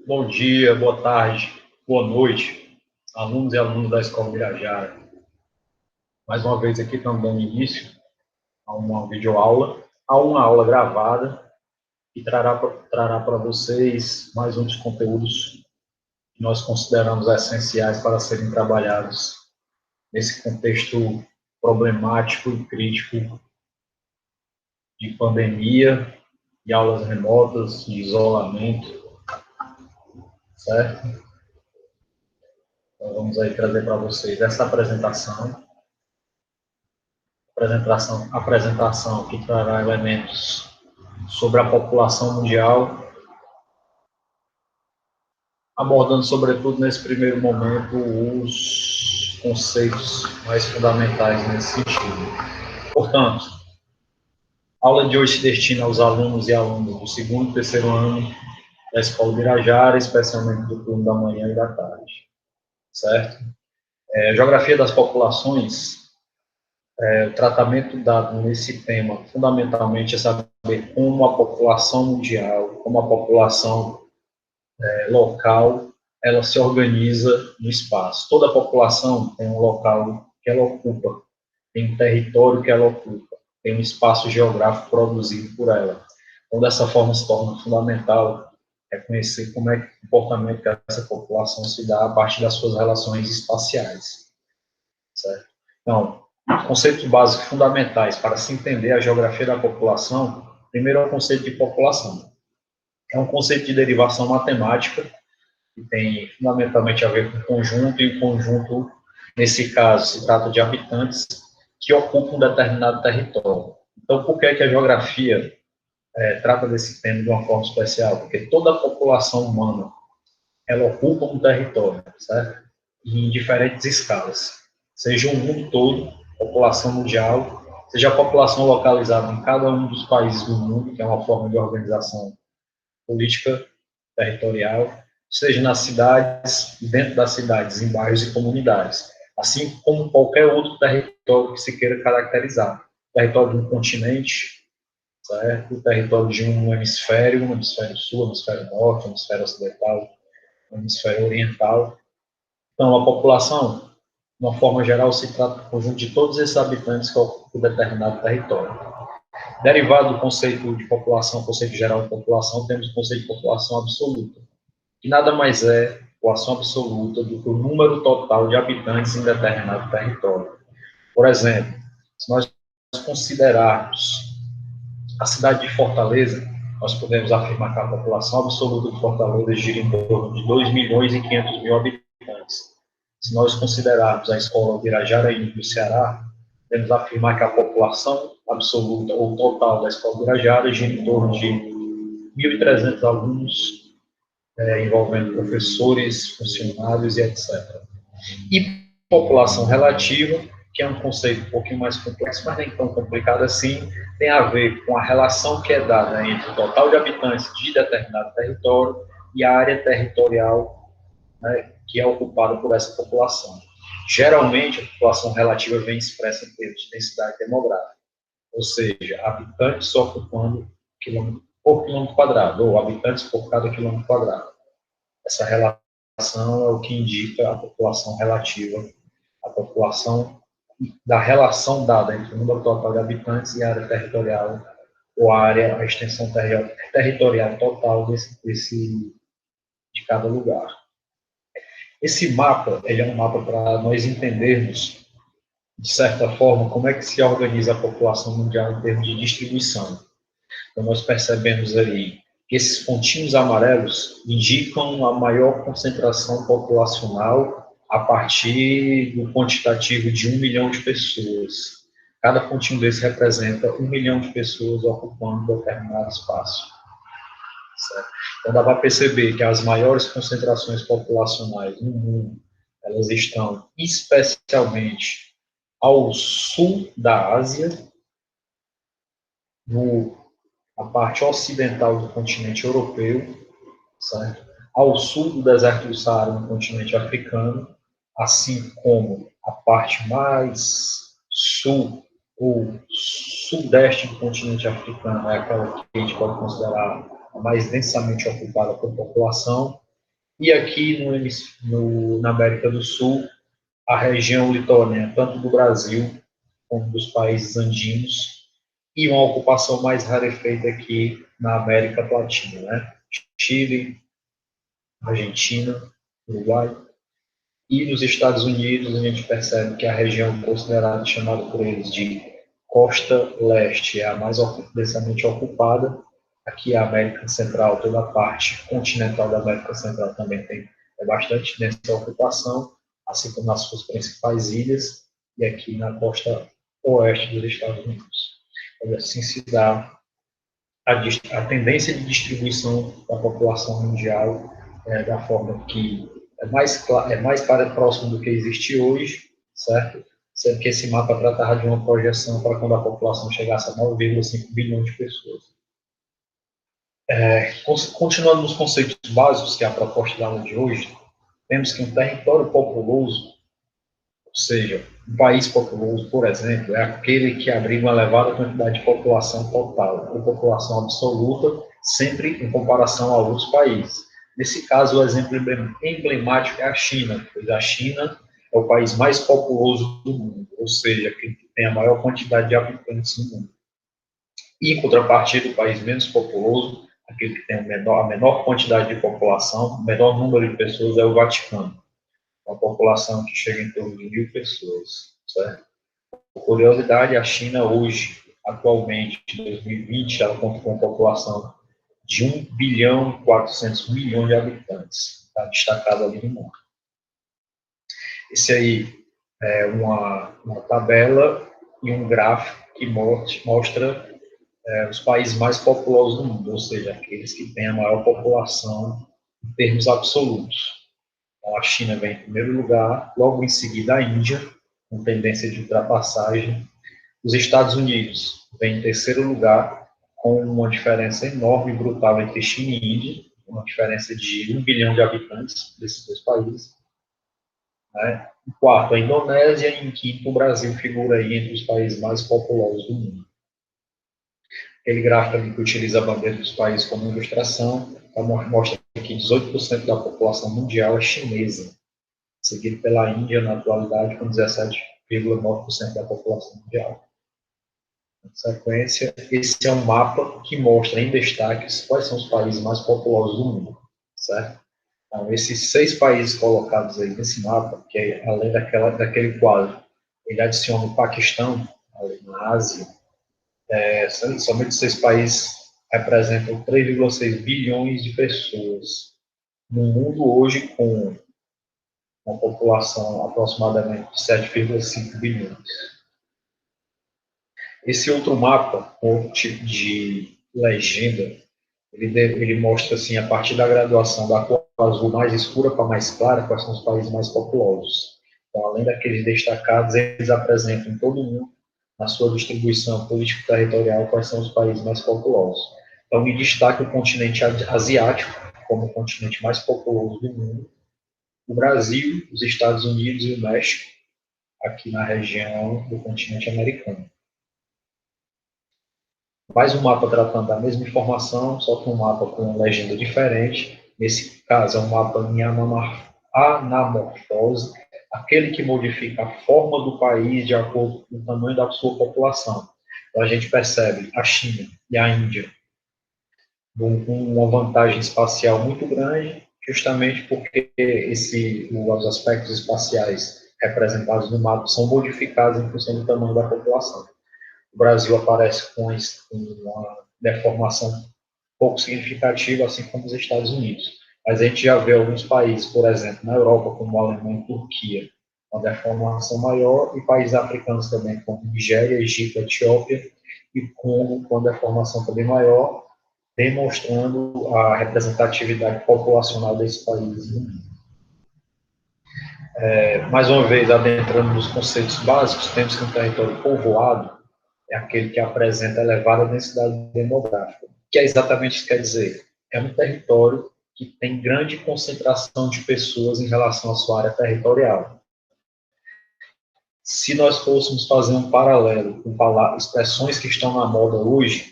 Bom dia, boa tarde, boa noite, alunos e alunas da Escola Birajara. Mais uma vez aqui estamos dando início a uma videoaula, a uma aula gravada, que trará para vocês mais um dos conteúdos que nós consideramos essenciais para serem trabalhados nesse contexto problemático e crítico de pandemia, de aulas remotas, de isolamento, certo? Então vamos aí trazer para vocês essa apresentação que trará elementos sobre a população mundial, abordando, sobretudo, nesse primeiro momento, os conceitos mais fundamentais nesse sentido. Portanto, a aula de hoje se destina aos alunos e alunas do segundo e terceiro ano da Escola Birajara, especialmente do turno da manhã e da tarde, certo? Geografia das populações. O tratamento dado nesse tema, fundamentalmente, é saber como a população mundial, como a população local, ela se organiza no espaço. Toda a população tem um local que ela ocupa, tem um território que ela ocupa, tem um espaço geográfico produzido por ela. Então, dessa forma, se torna fundamental reconhecer como é que o comportamento que essa população se dá a partir das suas relações espaciais, certo? Então, conceitos básicos fundamentais para se entender a geografia da população. Primeiro é o conceito de população. É um conceito de derivação matemática que tem fundamentalmente a ver com conjunto, e o conjunto, nesse caso, se trata de habitantes que ocupam um determinado território. Então, por que a geografia trata desse tema de uma forma especial? Porque toda a população humana, ela ocupa um território, certo? E em diferentes escalas. Seja o mundo todo, população mundial, seja a população localizada em cada um dos países do mundo, que é uma forma de organização política territorial, seja nas cidades, dentro das cidades, em bairros e comunidades, assim como qualquer outro território que se queira caracterizar. Território de um continente, certo? O território de um hemisfério sul, hemisfério norte, hemisfério ocidental, hemisfério oriental. Então, a população, de uma forma geral, se trata do conjunto de todos esses habitantes que ocupam um determinado território. Derivado do conceito de população, conceito geral de população, temos o conceito de população absoluta, que nada mais é população absoluta do que o número total de habitantes em determinado território. Por exemplo, se nós considerarmos a cidade de Fortaleza, nós podemos afirmar que a população absoluta de Fortaleza gira em torno de 2.500.000 habitantes. Se nós considerarmos a escola Birajaraí do Ceará, podemos afirmar que a população absoluta ou total da escola Birajara gira em torno de 1.300 alunos, envolvendo professores, funcionários e etc. E população relativa, que é um conceito um pouquinho mais complexo, mas nem tão complicado assim, tem a ver com a relação que é dada entre o total de habitantes de determinado território e a área territorial, né, que é ocupada por essa população. Geralmente, a população relativa vem expressa em termos de densidade demográfica, ou seja, habitantes ocupando quilômetro por quilômetro quadrado, ou habitantes por cada quilômetro quadrado. Essa relação é o que indica a população relativa, a população da relação dada entre o número total de habitantes e a área territorial, ou a extensão territorial total de cada lugar. Esse mapa, ele é um mapa para nós entendermos, de certa forma, como é que se organiza a população mundial em termos de distribuição. Então, nós percebemos aí que esses pontinhos amarelos indicam a maior concentração populacional a partir do quantitativo de 1 milhão de pessoas. Cada pontinho desse representa 1 milhão de pessoas ocupando determinado espaço. Certo? Então, dá para perceber que as maiores concentrações populacionais no mundo, elas estão especialmente ao sul da Ásia, a parte ocidental do continente europeu, certo? Ao sul do deserto do Saara, no continente africano, assim como a parte mais sul ou sudeste do continente africano, é aquela que a gente pode considerar a mais densamente ocupada por população, E aqui na América do Sul, a região litorânea, tanto do Brasil como dos países andinos, e uma ocupação mais rarefeita aqui na América Latina, né? Chile, Argentina, Uruguai. E nos Estados Unidos, a gente percebe que a região considerada, chamada por eles de Costa Leste, é a mais densamente ocupada. Aqui a América Central, toda a parte continental da América Central também tem bastante densa ocupação, assim como nas suas principais ilhas, e aqui na costa oeste dos Estados Unidos. Então, assim se dá a tendência de distribuição da população mundial da forma que é mais próximo do que existe hoje, certo? Sendo que esse mapa tratava de uma projeção para quando a população chegasse a 9,5 bilhões de pessoas. Continuando nos conceitos básicos, que é a proposta da aula de hoje, temos que um território populoso, ou seja, um país populoso, por exemplo, é aquele que abriga uma elevada quantidade de população total, ou população absoluta, sempre em comparação a outros países. Nesse caso, o exemplo emblemático é a China, pois a China é o país mais populoso do mundo, ou seja, que tem a maior quantidade de habitantes no mundo. E, em contrapartida, o país menos populoso, aquele que tem a menor quantidade de população, o menor número de pessoas, é o Vaticano, uma população que chega em torno de 1.000 pessoas, certo? Por curiosidade, a China hoje, atualmente, em 2020, ela conta com uma população de 1 bilhão e 400 milhões de habitantes, está destacado ali no mundo. Esse aí é uma tabela e um gráfico que mostra os países mais populosos do mundo, ou seja, aqueles que têm a maior população em termos absolutos. Então, a China vem em primeiro lugar, logo em seguida a Índia, com tendência de ultrapassagem. Os Estados Unidos vem em terceiro lugar, com uma diferença enorme e brutal entre China e Índia, uma diferença de 1 bilhão de habitantes desses dois países. Né? Em quarto, a Indonésia, e em quinto, o Brasil figura aí entre os países mais populosos do mundo. Aquele gráfico ali que utiliza a bandeira dos países como ilustração, mostra que 18% da população mundial é chinesa, seguido pela Índia na atualidade com 17,9% da população mundial. Na sequência, esse é um mapa que mostra em destaques quais são os países mais populosos do mundo, certo? Então, esses 6 países colocados aí nesse mapa, que é, além daquele quadro, ele adiciona o Paquistão, ali na Ásia, somente 6 países representam 3,6 bilhões de pessoas no mundo hoje, com uma população aproximadamente de 7,5 bilhões. Esse outro mapa, com tipo de legenda, ele mostra assim, a partir da graduação da cor azul mais escura para mais clara, quais são os países mais populosos. Então, além daqueles destacados, eles apresentam em todo mundo, na sua distribuição político-territorial, quais são os países mais populosos. Então, me destaca o continente asiático como o continente mais populoso do mundo, o Brasil, os Estados Unidos e o México, aqui na região do continente americano. Mais um mapa tratando da mesma informação, só que um mapa com uma legenda diferente. Nesse caso, é um mapa em anamorfose, aquele que modifica a forma do país de acordo com o tamanho da sua população. Então, a gente percebe a China e a Índia com uma vantagem espacial muito grande, justamente porque os aspectos espaciais representados no mapa são modificados em função do tamanho da população. O Brasil aparece com uma deformação pouco significativa, assim como os Estados Unidos. Mas a gente já vê alguns países, por exemplo, na Europa, como a Alemanha e Turquia, uma deformação maior, e países africanos também, como Nigéria, Egito, Etiópia e Congo, com uma deformação também maior, demonstrando a representatividade populacional desse país. Mais uma vez, adentrando nos conceitos básicos, temos que um território povoado é aquele que apresenta elevada densidade demográfica. O que é exatamente isso que quer dizer? É um território que tem grande concentração de pessoas em relação à sua área territorial. Se nós fôssemos fazer um paralelo com expressões que estão na moda hoje,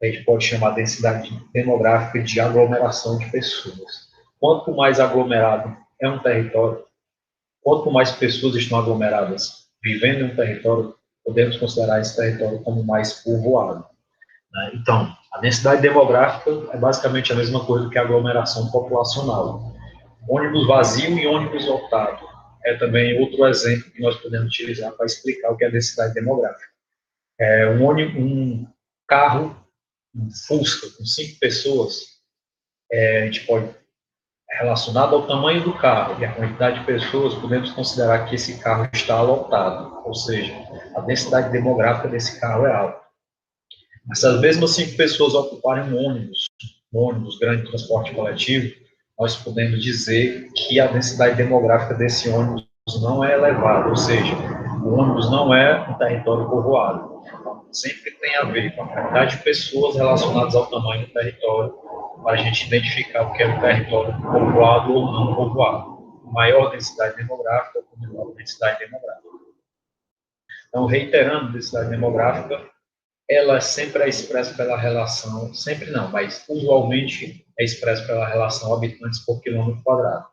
a gente pode chamar a densidade demográfica de aglomeração de pessoas. quanto mais aglomerado é um território, quanto mais pessoas estão aglomeradas vivendo em um território, podemos considerar esse território como mais povoado. Né? Então, a densidade demográfica é basicamente a mesma coisa que a aglomeração populacional. Ônibus vazio e ônibus lotado é também outro exemplo que nós podemos utilizar para explicar o que é densidade demográfica. Um carro, um Fusca, com 5 pessoas, a gente pode, relacionado ao tamanho do carro e a quantidade de pessoas, podemos considerar que esse carro está lotado, ou seja, a densidade demográfica desse carro é alta. Mas se as mesmas 5 pessoas ocuparem um ônibus grande de transporte coletivo, nós podemos dizer que a densidade demográfica desse ônibus não é elevada, ou seja, o ônibus não é um território povoado. Então, sempre tem a ver com a quantidade de pessoas relacionadas ao tamanho do território, para a gente identificar o que é um território povoado ou não povoado. Maior densidade demográfica ou menor densidade demográfica. Então, reiterando, densidade demográfica, ela sempre é expressa pela relação, sempre não, mas usualmente é expressa pela relação habitantes por quilômetro quadrado.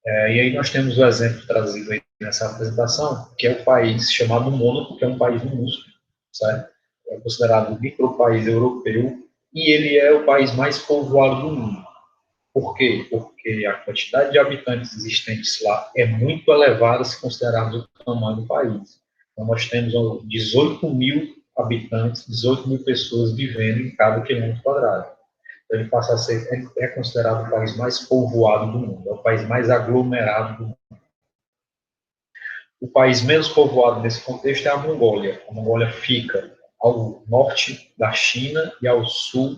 E aí nós temos o exemplo trazido aí nessa apresentação, que é o país chamado Mônaco, que é um país minúsculo, certo? É considerado um micropaís europeu, e ele é o país mais povoado do mundo. Por quê? Porque a quantidade de habitantes existentes lá é muito elevada se considerarmos o tamanho do país. Então, nós temos 18 mil habitantes, 18 mil pessoas vivendo em cada quilômetro quadrado. Então, ele passa a ser, é considerado o país mais povoado do mundo, é o país mais aglomerado do mundo. O país menos povoado nesse contexto é a Mongólia. A Mongólia fica ao norte da China e ao sul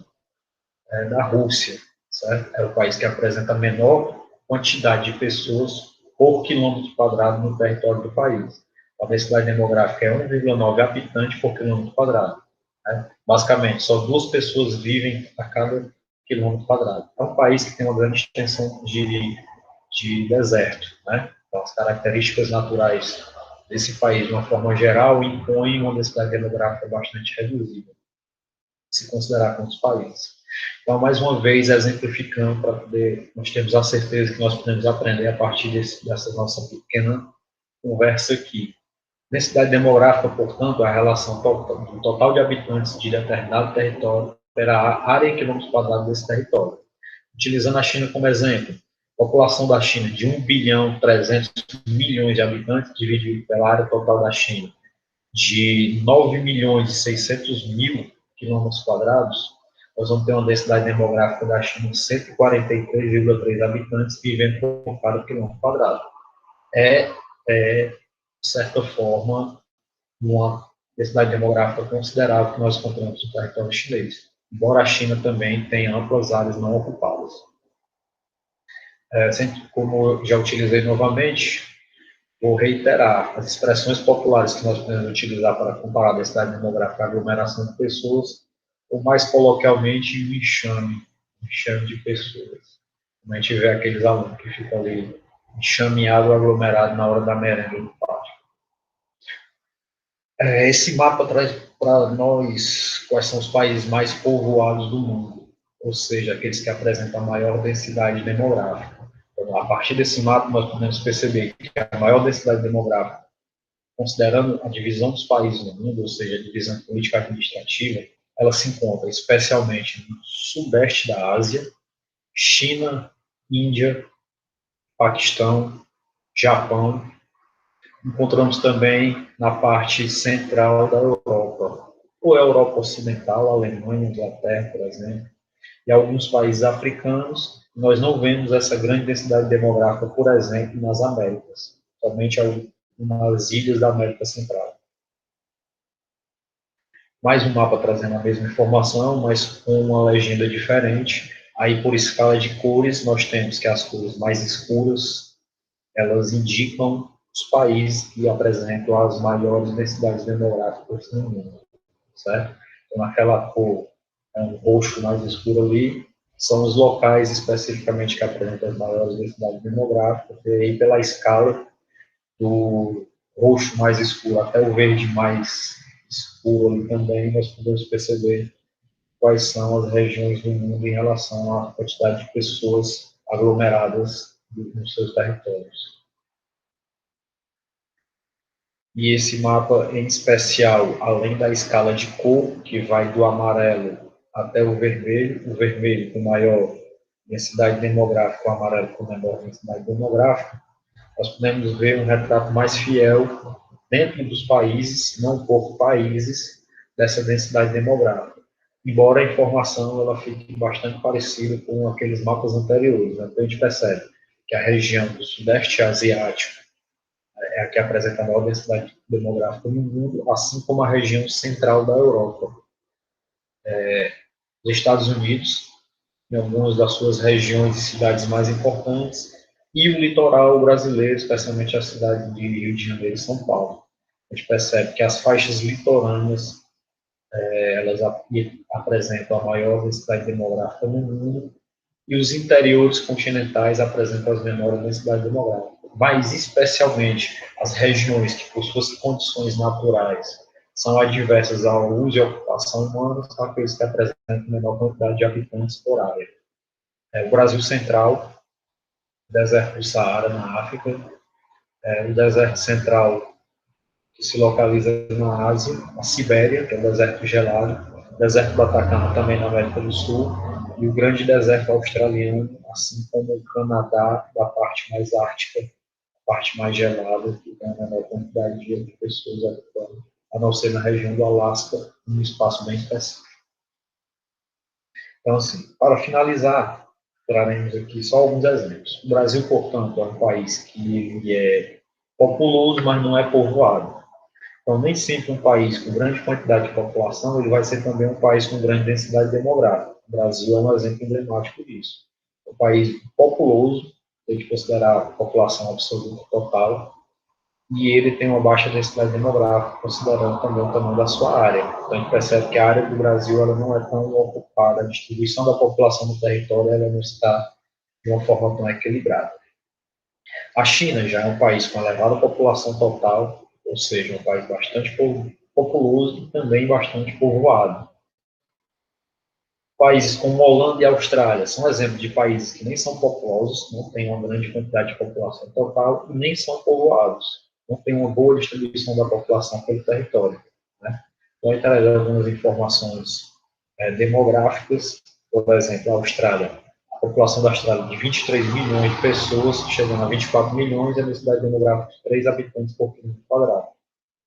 da Rússia, certo? É o país que apresenta a menor quantidade de pessoas por quilômetro quadrado no território do país. A densidade demográfica é 1,9 habitantes por quilômetro quadrado. Né? Basicamente, só 2 pessoas vivem a cada quilômetro quadrado. É um país que tem uma grande extensão de deserto. Né? Então, as características naturais desse país, de uma forma geral, impõem uma densidade demográfica bastante reduzida, se considerar com os países. Então, mais uma vez, exemplificando para poder, nós temos a certeza que nós podemos aprender a partir dessa nossa pequena conversa aqui. Densidade demográfica, portanto, é a relação do total de habitantes de determinado território pela área em quilômetros quadrados desse território. Utilizando a China como exemplo, a população da China de 1 bilhão 300 milhões de habitantes, dividido pela área total da China de 9 milhões e 600 mil quilômetros quadrados, nós vamos ter uma densidade demográfica da China de 143,3 habitantes vivendo por cada quilômetro quadrado. De certa forma, uma densidade demográfica considerável que nós encontramos no território chinês, embora a China também tenha amplas áreas não ocupadas. Como eu já utilizei novamente, vou reiterar, as expressões populares que nós podemos utilizar para comparar a densidade demográfica à aglomeração de pessoas, ou mais coloquialmente, um enxame de pessoas. Como a gente vê aqueles alunos que ficam ali enxameados, aglomerados na hora da merenda no pátio. Esse mapa traz para nós quais são os países mais povoados do mundo, ou seja, aqueles que apresentam a maior densidade demográfica. Então, a partir desse mapa, nós podemos perceber que a maior densidade demográfica, considerando a divisão dos países no mundo, ou seja, a divisão política administrativa, ela se encontra especialmente no sudeste da Ásia, China, Índia, Paquistão, Japão. Encontramos também na parte central da Europa, ou Europa Ocidental, Alemanha, Inglaterra, por exemplo, e alguns países africanos. Nós não vemos essa grande densidade demográfica, por exemplo, nas Américas, somente nas ilhas da América Central. Mais um mapa trazendo a mesma informação, mas com uma legenda diferente. Aí, por escala de cores, nós temos que as cores mais escuras, elas indicam os países que apresentam as maiores densidades demográficas no mundo, certo? Então, naquela cor, um roxo mais escuro ali, são os locais especificamente que apresentam as maiores densidades demográficas, e aí pela escala do roxo mais escuro até o verde mais escuro ali também, nós podemos perceber quais são as regiões do mundo em relação à quantidade de pessoas aglomeradas nos seus territórios. E esse mapa, em especial, além da escala de cor, que vai do amarelo até o vermelho com maior densidade demográfica, o amarelo com menor densidade demográfica, nós podemos ver um retrato mais fiel dentro dos países, não por países, dessa densidade demográfica. Embora a informação ela fique bastante parecida com aqueles mapas anteriores, né? Então a gente percebe que a região do Sudeste Asiático é a que apresenta a maior densidade demográfica no mundo, assim como a região central da Europa. Os Estados Unidos, em algumas das suas regiões e cidades mais importantes, e o litoral brasileiro, especialmente a cidade de Rio de Janeiro e São Paulo. A gente percebe que as faixas litorâneas elas apresentam a maior densidade demográfica no mundo e os interiores continentais apresentam as menores densidades demográficas. Mas, especialmente, as regiões que, por suas condições naturais, são adversas ao uso e ocupação humana, são aqueles que apresentam menor quantidade de habitantes por área. O Brasil Central, o deserto do Saara, na África, o deserto central, que se localiza na Ásia, a Sibéria, que é o deserto gelado, o deserto do Atacama, também na América do Sul, e o grande deserto australiano, assim como o Canadá, da parte mais ártica, a parte mais gelada, que tem a menor quantidade de pessoas habitando, a não ser na região do Alasca, num espaço bem específico. Então, assim, para finalizar, traremos aqui só alguns exemplos. O Brasil, portanto, é um país que é populoso, mas não é povoado. Então, nem sempre um país com grande quantidade de população ele vai ser também um país com grande densidade demográfica. O Brasil é um exemplo emblemático disso. É um país populoso, tem que considerar a população absoluta total, e ele tem uma baixa densidade demográfica, considerando também o tamanho da sua área. Então, a gente percebe que a área do Brasil ela não é tão ocupada, a distribuição da população no território ela não está de uma forma tão equilibrada. A China já é um país com elevada população total, ou seja, um país bastante populoso e também bastante povoado. Países como Holanda e Austrália são exemplos de países que nem são populosos, não têm uma grande quantidade de população total e nem são povoados, não tem uma boa distribuição da população pelo território. Né? Então, eu trazer algumas informações demográficas, por exemplo, a Austrália. A população da Austrália de 23 milhões de pessoas, chegando a 24 milhões, e a densidade demográfica de 3 habitantes por quilômetro quadrado.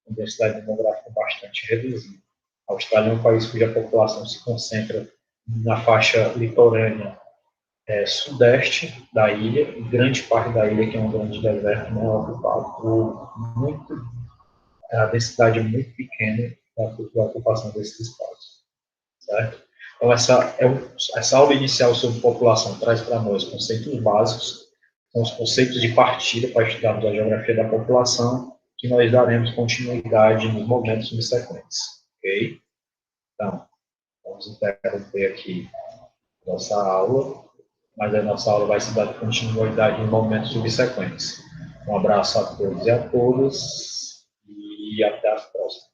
Uma densidade demográfica bastante reduzida. A Austrália é um país cuja população se concentra na faixa litorânea sudeste da ilha, e grande parte da ilha, que é um grande deserto, não é ocupado por a densidade é muito pequena da ocupação desses espaços. Certo? Então, essa aula inicial sobre população traz para nós conceitos básicos, são os conceitos de partida para estudarmos a geografia da população, que nós daremos continuidade nos momentos subsequentes. Ok? Então, vamos interromper aqui nossa aula, mas a nossa aula vai se dar continuidade nos momentos subsequentes. Um abraço a todos e a todas, e até a próxima.